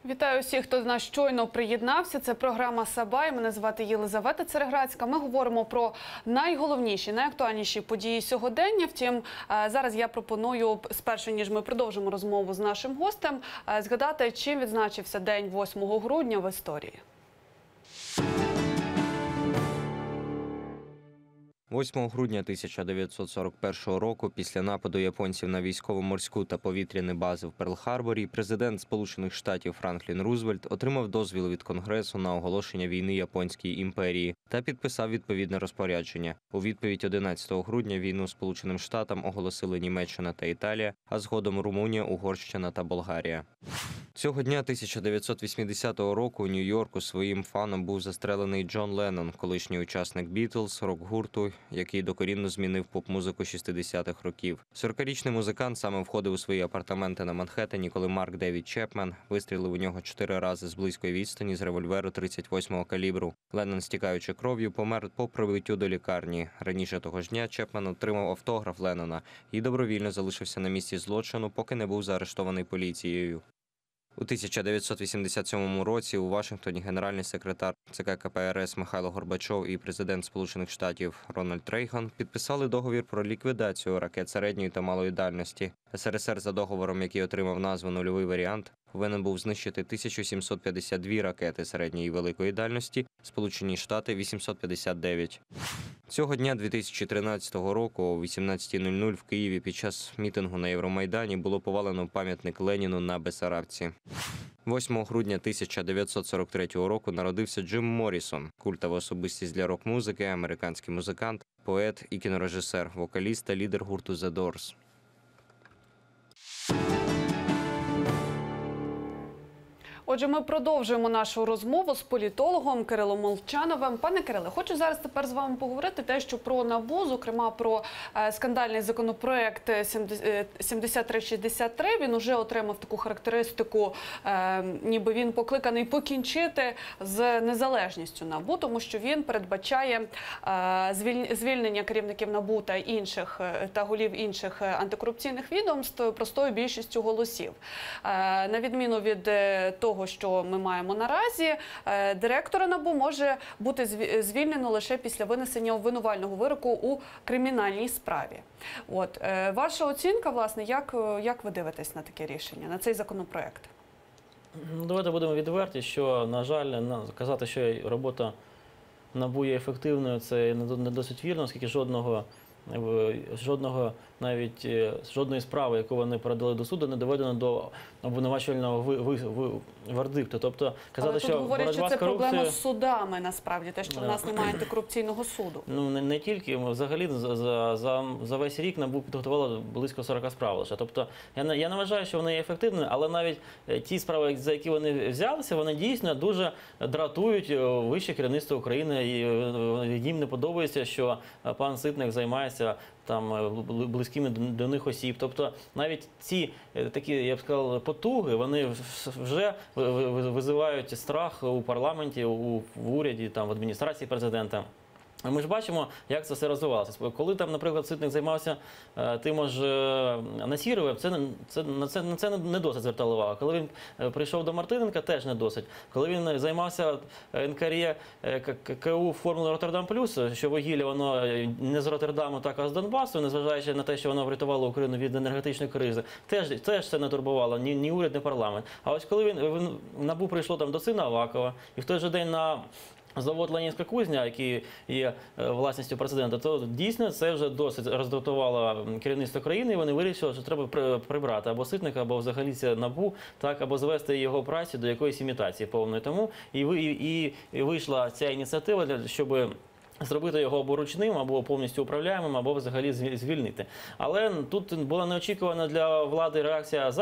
Вітаю всіх, хто до нас щойно приєднався. Це програма «Сабай». Мене звати Єлизавета Цереградська. Ми говоримо про найголовніші, найактуальніші події сьогодення. Втім, зараз я пропоную, спершу ніж ми продовжимо розмову з нашим гостем, згадати, чим відзначився день 8 грудня в історії. 8 грудня 1941 року, після нападу японців на військово-морську та повітряні бази в Перл-Харборі, президент Сполучених Штатів Франклін Рузвельт отримав дозвіл від Конгресу на оголошення війни Японській імперії та підписав відповідне розпорядження. У відповідь 11 грудня війну Сполученим Штатам оголосили Німеччина та Італія, а згодом Румунія, Угорщина та Болгарія. Цього дня 1980 року у Нью-Йорку своїм фаном був застрелений Джон Леннон, колишній учасник Бітлз, рок-гурту, який докорінно змінив поп-музику 60-х років. 40-річний музикант саме входив у свої апартаменти на Манхеттені, коли Марк Девід Чепмен вистрілив у нього 4 рази з близької відстані з револьверу 38-го калібру. Леннон, стікаючи кров'ю, помер по прибуттю до лікарні. Раніше того ж дня Чепмен отримав автограф Леннона і добровільно залишився на місці злочину, поки не був заарештований поліцією. У 1987 році у Вашингтоні генеральний секретар ЦК КПРС Михайло Горбачов і президент Сполучених Штатів Рональд Рейган підписали договір про ліквідацію ракет середньої та малої дальності. СРСР за договором, який отримав назву «Нульовий варіант», повинен був знищити 1752 ракети середньої і великої дальності, Сполучені Штати – 859. Цього дня 2013 року о 18:00 в Києві під час мітингу на Євромайдані було повалено пам'ятник Леніну на Бессарабці. 8 грудня 1943 року народився Джим Моррісон, культова особистість для рок-музики, американський музикант, поет і кінорежисер, вокаліст та лідер гурту The Doors. Отже, ми продовжуємо нашу розмову з політологом Кирилом Молчановим. Пане Кириле, хочу зараз тепер з вами поговорити те, що про НАБУ, зокрема про скандальний законопроект 7363. Він уже отримав таку характеристику, ніби він покликаний покінчити з незалежністю НАБУ, тому що він передбачає звільнення керівників НАБУ та інших та голів інших антикорупційних відомств простою більшістю голосів. На відміну від того, що ми маємо наразі, директора НАБУ може бути звільнено лише після винесення обвинувального вироку у кримінальній справі. От, ваша оцінка, власне, як ви дивитесь на таке рішення, на цей законопроект? Давайте будемо відверті, що, на жаль, казати, що робота НАБУ є ефективною, це не досить вірно, оскільки жодної справи, яку вони передали до суду, не доведено до обвинувачувального вердикту. Тобто казати, що говорять, що це корупцією... проблема з судами, насправді, те, що в нас немає антикорупційного суду. Ну, не тільки. Взагалі, за весь рік НАБУ підготувало близько 40 справ лише. Тобто, я не вважаю, що вони є ефективними, але навіть ті справи, за які вони взялися, вони дійсно дуже дратують вище керівництво України, і їм не подобається, що пан Ситник займається там близькими до них осіб. Тобто навіть ці такі, я б сказав, потуги, вони вже визивають страх у парламенті, в уряді, там, в адміністрації президента. Ми ж бачимо, як це все розвивалося. Коли там, наприклад, Ситник займався тим ж Насіровим, на це не досить звертали увагу. Коли він прийшов до Мартиненка, теж не досить. Коли він займався НКРЕ КУ формули Роттердам Плюс, що вугілля воно не з Роттердаму, так а з Донбасу, незважаючи на те, що воно врятувало Україну від енергетичної кризи, теж це не турбувало ні уряд, ні парламент. А ось коли НАБУ прийшло там до сина Авакова, і в той же день на завод «Ленінська кузня», який є власністю президента, то дійсно це вже досить роздратувало керівництво країни, і вони вирішили, що треба прибрати або Ситника, або взагалі це НАБУ, так, або звести його працю до якоїсь імітації повної. Тому і вийшла ця ініціатива, щоб зробити його або ручним, або повністю управляємим, або взагалі звільнити. Але тут була неочікувана для влади реакція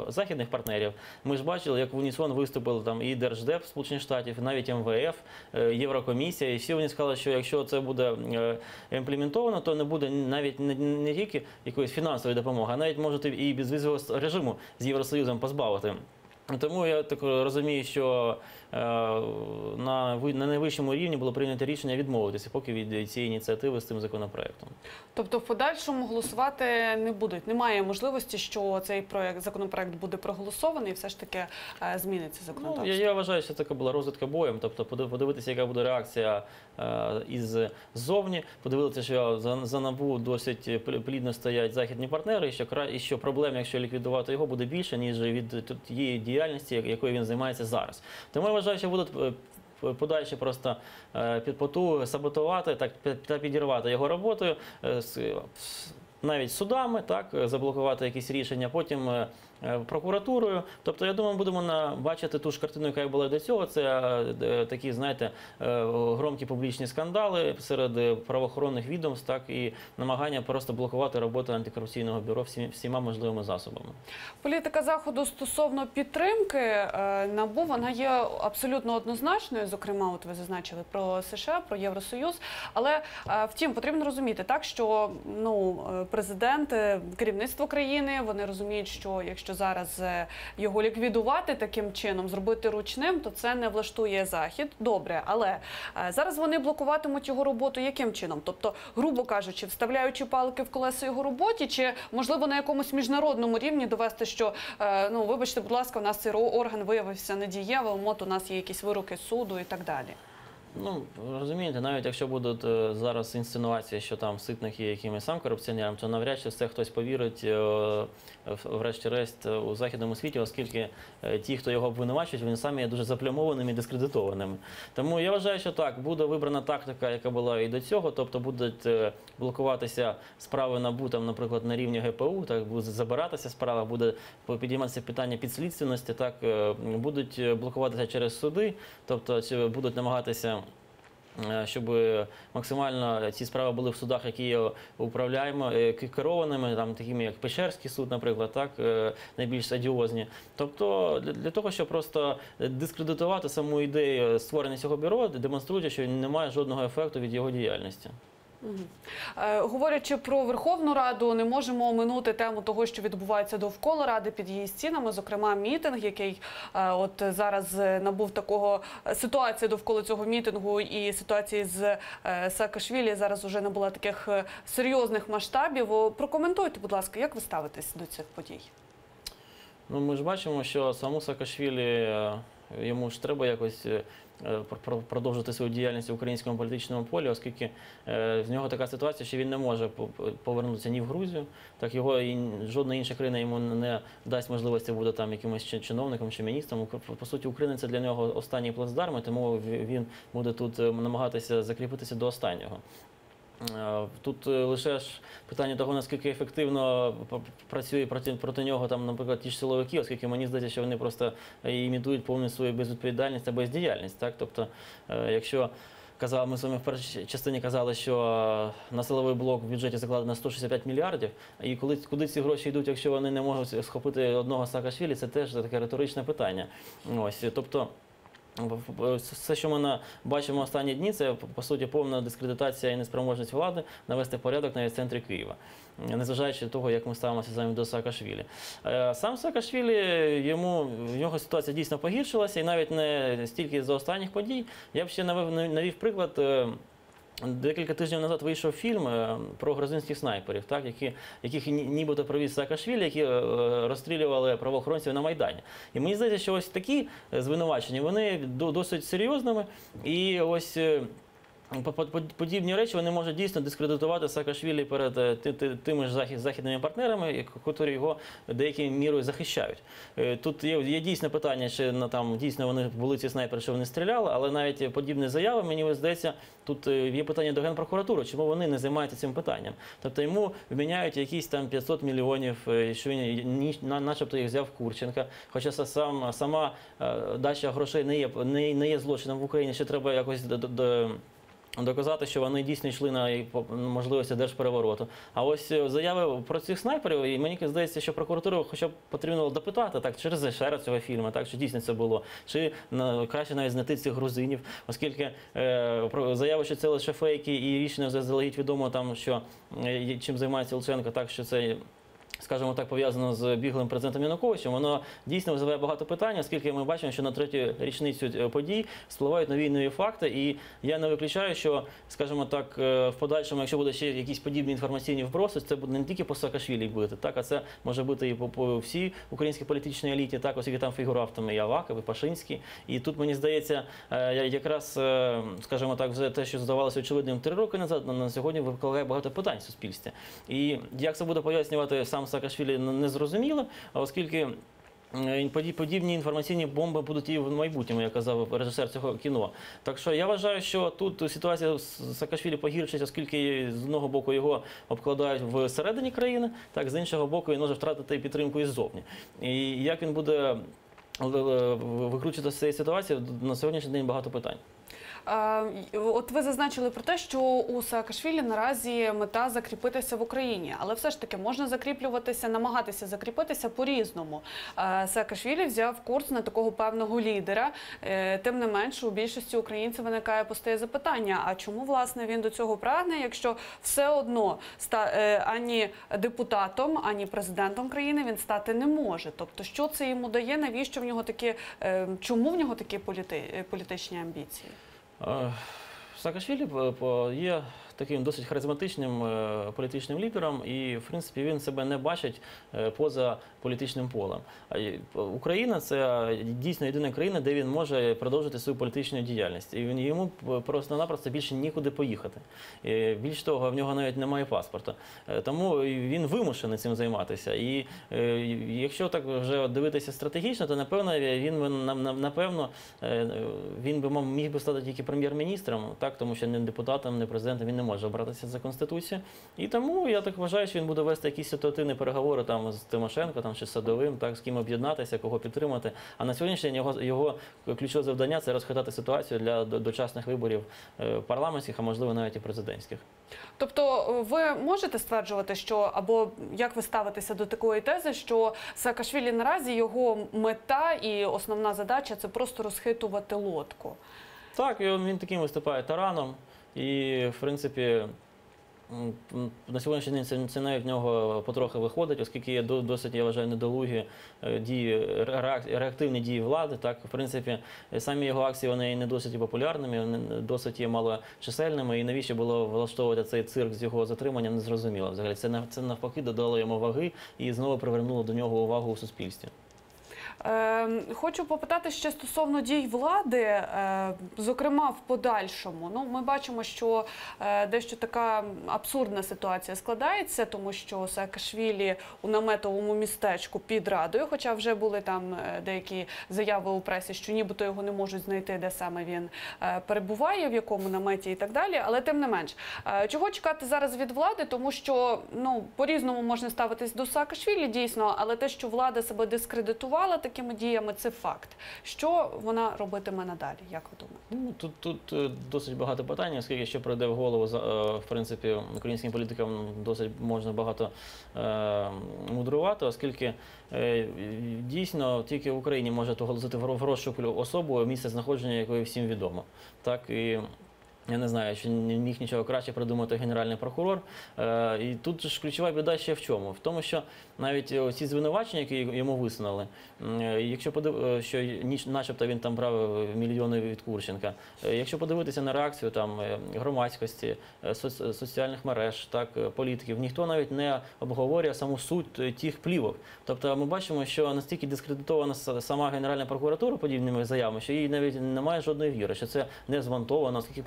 західних партнерів. Ми ж бачили, як в унісон виступили там і Держдеп Сполучених Штатів, навіть МВФ, Єврокомісія, і всі вони сказали, що якщо це буде імплементовано, то не буде навіть не тільки якоїсь фінансової допомоги, а навіть можете і безвізового режиму з Євросоюзом позбавити. Тому я так розумію, що на найвищому рівні було прийнято рішення відмовитися поки від цієї ініціативи з цим законопроектом. Тобто в подальшому голосувати не будуть? Немає можливості, що цей законопроект буде проголосований і все ж таки зміниться законодавство? Я вважаю, що це була розвідка боєм, тобто подивитися, яка буде реакція ззовні, подивитися, що за НАБУ досить плідно стоять західні партнери, і що проблем, якщо ліквідувати його, буде більше, ніж від тієї діяльності, якою він займається зараз. Тому я вважаю, що будуть подальші просто потуги саботувати та підірвати його роботою, навіть судами, так, заблокувати якісь рішення, потім прокуратурою. Тобто, я думаю, будемо бачити ту ж картину, яка була до цього. Це такі, знаєте, громкі публічні скандали серед правоохоронних відомств, так, і намагання просто блокувати роботу антикорупційного бюро всіма можливими засобами. Політика Заходу стосовно підтримки НАБУ, вона є абсолютно однозначною. Зокрема, от ви зазначили про США, про Євросоюз. Але, втім, потрібно розуміти, так, що президент, керівництво країни, вони розуміють, що якщо зараз його ліквідувати таким чином, зробити ручним, то це не влаштує Захід. Добре, але зараз вони блокуватимуть його роботу яким чином? Тобто, грубо кажучи, вставляючи палки в колеса його роботі, чи, можливо, на якомусь міжнародному рівні довести, що, вибачте, будь ласка, у нас цей орган виявився недієвим, от у нас є якісь вироки суду і так далі. Розумієте, навіть якщо будуть зараз інсценуації, що там Ситник є якимось сам корупціонером, то навряд чи це хтось повірить, врешті-решт, у західному світі, оскільки ті, хто його обвинувачують, вони самі є дуже заплямованими і дискредитованими. Тому я вважаю, що так, буде вибрана тактика, яка була і до цього, тобто будуть блокуватися справи НАБУ, там, наприклад, на рівні ГПУ, так, буде забиратися справа, буде підійматися питання підслідственності, так, будуть блокуватися через суди, тобто будуть намагатися, щоб максимально ці справи були в судах, які є керованими, там, такими як Печерський суд, наприклад, так, найбільш одіозні. Тобто для того, щоб просто дискредитувати саму ідею створення цього бюро, демонструючи, що немає жодного ефекту від його діяльності. Говорячи про Верховну Раду, не можемо оминути тему того, що відбувається довкола Ради під її стінами, зокрема мітинг, який от зараз набув такого, ситуація довкола цього мітингу і ситуації з Саакашвілі зараз вже набула таких серйозних масштабів. Прокоментуйте, будь ласка, як ви ставитесь до цих подій? Ми ж бачимо, що саму Саакашвілі, йому ж треба якось продовжити свою діяльність в українському політичному полі, оскільки в нього така ситуація, що він не може повернутися ні в Грузію, так його і жодна інша країна йому не дасть можливості бути там якимось чиновником чи міністром. По суті, Україна – це для нього останній плацдарм, тому він буде тут намагатися закріпитися до останнього. Тут лише ж питання того, наскільки ефективно працює проти нього, там, наприклад, ті ж силовики, оскільки мені здається, що вони просто імітують повну свою безвідповідальність та бездіяльність. Так? Тобто, якщо ми з вами в першій частині казали, що на силовий блок в бюджеті закладено 165 мільярдів, і куди ці гроші йдуть, якщо вони не можуть схопити одного Саакашвілі, це теж таке риторичне питання. Ось, тобто, все, що ми бачимо останні дні, це, по суті, повна дискредитація і неспроможність влади навести порядок навіть в центрі Києва, незважаючи до того, як ми ставимося з вами до Саакашвілі. Сам Саакашвілі, в нього ситуація дійсно погіршилася, і навіть не стільки за останніх подій. Я б ще навів приклад. Декілька тижнів назад вийшов фільм про грузинських снайперів, так, яких нібито привіз Саакашвілі, які розстрілювали правоохоронців на Майдані. І мені здається, що ось такі звинувачення, вони досить серйозними, і ось подібні речі вони можуть дійсно дискредитувати Саакашвілі перед тими ж західними партнерами, які його деякою мірою захищають. Тут є дійсне питання, чи там дійсно вони були ці снайпери, що вони стріляли, але навіть подібні заяви, мені здається, тут є питання до Генпрокуратури, чому вони не займаються цим питанням. Тобто йому вміняють якісь там 500 мільйонів, що він начебто їх взяв Курченка, хоча сама дача грошей не є злочином в Україні, ще треба якось доказати, що вони дійсно йшли на можливості держперевороту. А ось заяви про цих снайперів, і мені здається, що прокуратуру хоча б потрібно допитати так, через режисера цього фільму, так, що дійсно це було. Чи краще навіть знайти цих грузинів, оскільки заяви, що це лише фейки і рішення заздалегідь відомо, там, що чим займається Луценко, так, що це скажімо так, пов'язано з біглим президентом Януковичем, воно дійсно визиває багато питань, оскільки ми бачимо, що на третю річницю подій спливають нові і нові факти. І я не виключаю, що, скажімо так, в подальшому, якщо буде ще якісь подібні інформаційні вброси, це буде не тільки по Саакашвілі бити, так, а це може бути і по всій українській політичній еліті, так, оскільки там фігурав і Аваков, і Пашинський. І тут, мені здається, якраз, скажімо так, вже те, що здавалося очевидним 3 роки назад, на сьогодні викликає багато питань в суспільстві. І як це буде пояснювати сам Саакашвілі, не зрозуміло, оскільки подібні інформаційні бомби будуть і в майбутньому, як казав режисер цього кіно. Так що я вважаю, що тут ситуація з Саакашвілі погіршиться, оскільки з одного боку його обкладають всередині країни, так, з іншого боку він може втратити підтримку іззовні. І як він буде викручуватися з цієї ситуації, на сьогоднішній день багато питань. От ви зазначили про те, що у Саакашвілі наразі мета закріпитися в Україні, але все ж таки можна закріплюватися, намагатися закріпитися по-різному. Саакашвілі взяв курс на такого певного лідера, тим не менше у більшості українців виникає постає запитання, а чому власне він до цього прагне, якщо все одно ані депутатом, ані президентом країни він стати не може. Тобто, що це йому дає, навіщо в нього такі, чому в нього такі політичні амбіції? Саакашвілі є таким досить харизматичним політичним лідером, і, в принципі, він себе не бачить поза політичним полем. Україна – це дійсно єдина країна, де він може продовжити свою політичну діяльність. І йому просто-напросто більше нікуди поїхати. Більш того, в нього навіть немає паспорта. Тому він вимушений цим займатися. І якщо так вже дивитися стратегічно, то, напевно, він міг би стати тільки прем'єр-міністром, так, тому що не депутатом, не президентом він не може обратися за Конституцією. І тому я так вважаю, що він буде вести якісь ситуативні переговори там з Тимошенко, там, чи з Садовим, так, з ким об'єднатися, кого підтримати. А на сьогоднішній день його ключове завдання – це розхитати ситуацію для дочасних виборів парламентських, а можливо навіть і президентських. Тобто ви можете стверджувати, що, або як ви ставитеся до такої тези, що Саакашвілі наразі його мета і основна задача – це просто розхитувати лодку? Так, він таким виступає тараном. І, в принципі, на сьогоднішній день це навіть в нього потрохи виходить, оскільки є досить, я вважаю, недолугі дії, реактивні дії влади. Так, в принципі, самі його акції, вони не досить популярними, вони досить є малочисельними. І навіщо було влаштовувати цей цирк з його затриманням, не зрозуміло. Взагалі, це навпаки додало йому ваги і знову привернуло до нього увагу у суспільстві. Хочу попитати ще стосовно дій влади, зокрема в подальшому. Ну, ми бачимо, що дещо така абсурдна ситуація складається, тому що Саакашвілі у наметовому містечку під Радою, хоча вже були там деякі заяви у пресі, що нібито його не можуть знайти, де саме він перебуває, в якому наметі і так далі, але тим не менш. Чого чекати зараз від влади, тому що, ну, по-різному можна ставитись до Саакашвілі, дійсно, але те, що влада себе дискредитувала такими діями, це факт. Що вона робитиме надалі, як ви думаєте? Тут досить багато питань, оскільки ще прийде в голову, в принципі, українським політикам досить можна багато мудрувати, оскільки дійсно тільки в Україні може оголосити в розшук особу, місце знаходження якої всім відомо. Так, і я не знаю, чи не міг нічого краще придумати генеральний прокурор. І тут ж ключова біда ще в чому? В тому, що навіть ці звинувачення, які йому висунули, якщо що начебто він там брав мільйони від Курченка, якщо подивитися на реакцію там громадськості, соціальних мереж, так, політиків, ніхто навіть не обговорює саму суть тих плівок. Тобто ми бачимо, що настільки дискредитована сама Генеральна прокуратура подібними заявами, що їй навіть немає жодної віри, що це не змонтовано, оскільки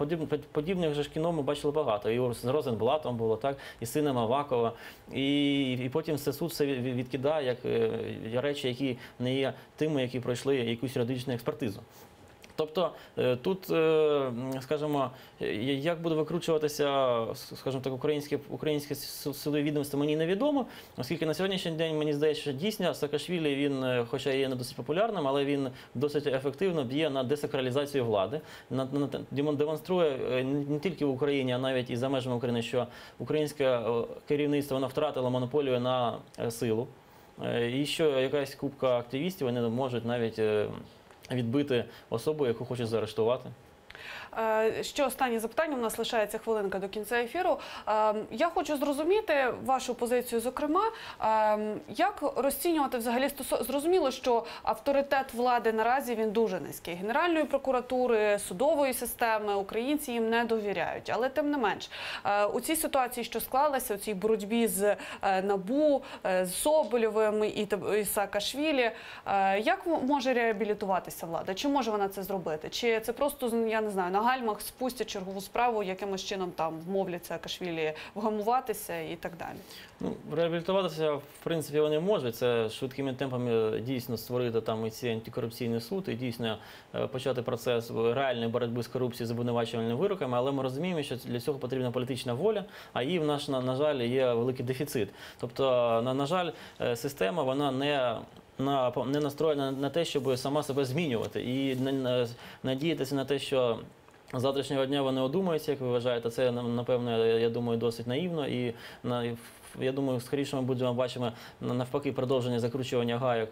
подібних же кіно ми бачили багато. І з Розенблатом було, так, і сином Авакова. І потім суд все відкидає як речі, які не є тими, які пройшли якусь юридичну експертизу. Тобто тут, скажімо, як буде викручуватися, скажімо так, українське судове відомство, мені невідомо, оскільки на сьогоднішній день, мені здається, що дійсно Саакашвілі, він, хоча є не досить популярним, але він досить ефективно б'є на десакралізацію влади, демонструє не тільки в Україні, а навіть і за межами України, що українське керівництво, воно втратило монополію на силу, і що якась купка активістів, вони можуть навіть відбити особу, яку хочуть заарештувати. Ще останнє запитання, у нас лишається хвилинка до кінця ефіру. Я хочу зрозуміти вашу позицію, зокрема, як розцінювати взагалі зрозуміло, що авторитет влади наразі він дуже низький. Генеральної прокуратури, судової системи, українці їм не довіряють. Але тим не менш, у цій ситуації, що склалася, у цій боротьбі з НАБУ, з Соболєвим і Саакашвілі, як може реабілітуватися влада? Чи може вона це зробити? Чи це просто, я не знаю, на гальмах спустять чергову справу, якимось чином там вмовлять Саакашвілі вгамуватися і так далі? Ну, реабілітуватися, в принципі, вони можуть. Це швидкими темпами дійсно створити там і цей антикорупційний суд, і дійсно почати процес реальної боротьби з корупцією з обвинувачувальними вироками, але ми розуміємо, що для цього потрібна політична воля, а її в нас, на жаль, є великий дефіцит. Тобто, на жаль, система, вона не настроєна на те, щоб сама себе змінювати, і надіятися на те, що з завтрашнього дня вони одумаються, як ви вважаєте, це, напевно, я думаю, досить наївно. І я думаю, скоріше ми будемо бачимо навпаки продовження закручування гайок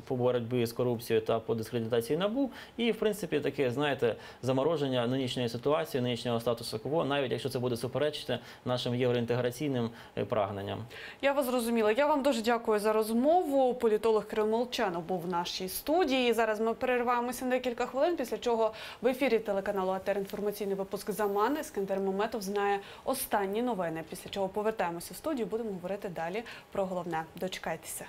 по боротьбі з корупцією та по дискредитації НАБУ. І, в принципі, таке, знаєте, замороження нинішньої ситуації, нинішнього статусу кво, навіть якщо це буде суперечити нашим євроінтеграційним прагненням. Я вас зрозуміла. Я вам дуже дякую за розмову. Політолог Кирил Молчанов був в нашій студії. Зараз ми перерваємося на декілька хвилин, після чого в ефірі телеканалу АТR інформаційний випуск «Заман». Ескандер Меметов знає останні новини, після чого повертаємося в студію. Будемо говорити далі про головне. Дочекайтеся.